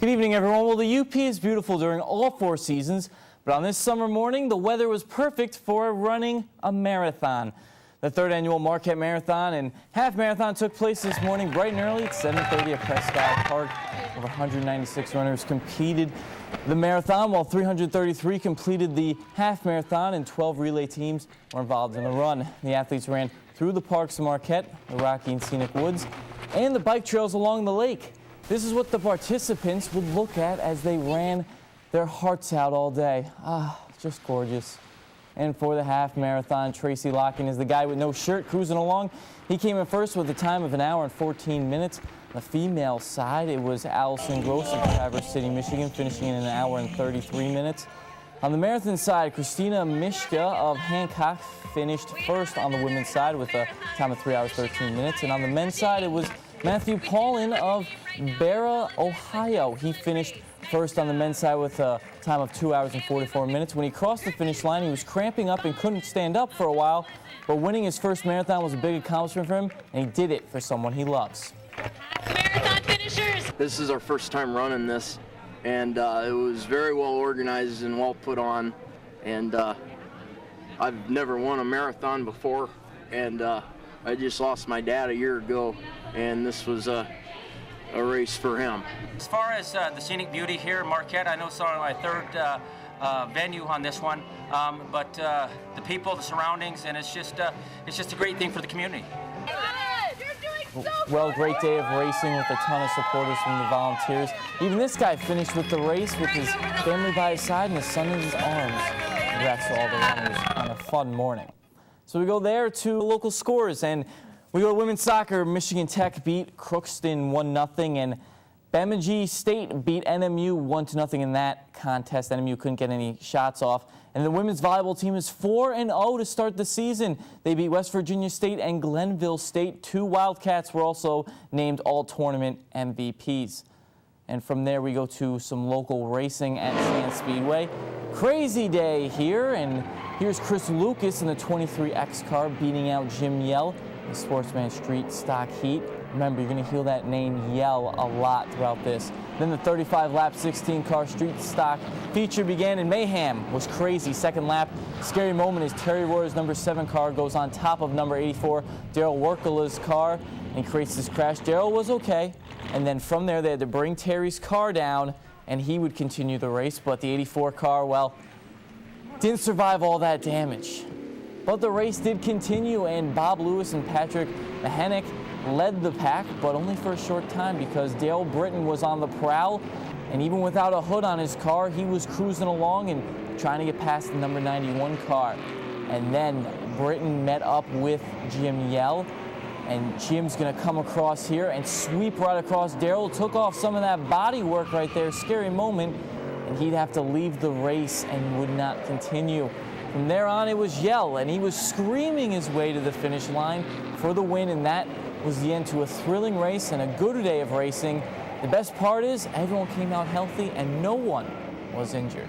Good evening, everyone. Well, the UP is beautiful during all 4 seasons, but on this summer morning, the weather was perfect for running a marathon. The 3rd annual Marquette Marathon and Half Marathon took place this morning bright and early at 7:30 at Presquile Park. Over 196 runners competed the marathon, while 333 completed the half marathon, and 12 relay teams were involved in the run. The athletes ran through the parks of Marquette, the rocky and scenic woods, and the bike trails along the lake. This is what the participants would look at as they ran their hearts out all day. Just gorgeous. And for the half marathon, Tracy Locken is the guy with no shirt cruising along. He came in first with a time of 1 hour and 14 minutes. On the female side, it was Allison Gross of Traverse City, Michigan, finishing in 1 hour and 33 minutes. On the marathon side, Christina Mishka of Hancock finished first on the women's side with a time of 3 hours 13 minutes. And on the men's side, it was Matthew Paulin of Barra, Ohio. He finished first on the men's side with a time of 2 hours and 44 minutes. When he crossed the finish line, he was cramping up and couldn't stand up for a while, but winning his first marathon was a big accomplishment for him, and he did it for someone he loves. Marathon finishers. This is our first time running this, and it was very well organized and well put on, and I've never won a marathon before, and I just lost my dad a year ago, and this was a race for him. As far as the scenic beauty here in Marquette, I know it's my 3rd venue on this one, but the people, the surroundings, and it's just a great thing for the community. Well, great day of racing with a ton of supporters from the volunteers. Even this guy finished with the race with his family by his side and his son in his arms. Congrats to all the runners on a fun morning. So we go there to local scores, and we go to women's soccer. Michigan Tech beat Crookston 1-0, and Bemidji State beat NMU 1-0 in that contest. NMU couldn't get any shots off. And the women's volleyball team is 4-0 to start the season. They beat West Virginia State and Glenville State. 2 Wildcats were also named all-tournament MVPs. And from there, we go to some local racing at Sand Speedway. Crazy day here, and here's Chris Lucas in the 23X car beating out Jim Yell. The Sportsman Street Stock Heat. Remember, you're going to hear that name Yell a lot throughout this. Then the 35-lap 16-car Street Stock feature began, and mayhem was crazy. Second lap, scary moment as Terry Royer's number 7 car goes on top of number 84, Daryl Workala's car, and creates this crash. Daryl was okay, and then from there they had to bring Terry's car down, and he would continue the race. But the 84 car, well, didn't survive all that damage. But the race did continue, and Bob Lewis and Patrick Mahanick led the pack, but only for a short time because Dale Britton was on the prowl, and even without a hood on his car, he was cruising along and trying to get past the number 91 car. And then Britton met up with Jim Yell, and Jim's going to come across here and sweep right across Daryl. Took off some of that body work right there, scary moment, and he'd have to leave the race and would not continue. From there on, it was Yell, and he was screaming his way to the finish line for the win, and that was the end to a thrilling race and a good day of racing. The best part is everyone came out healthy and no one was injured.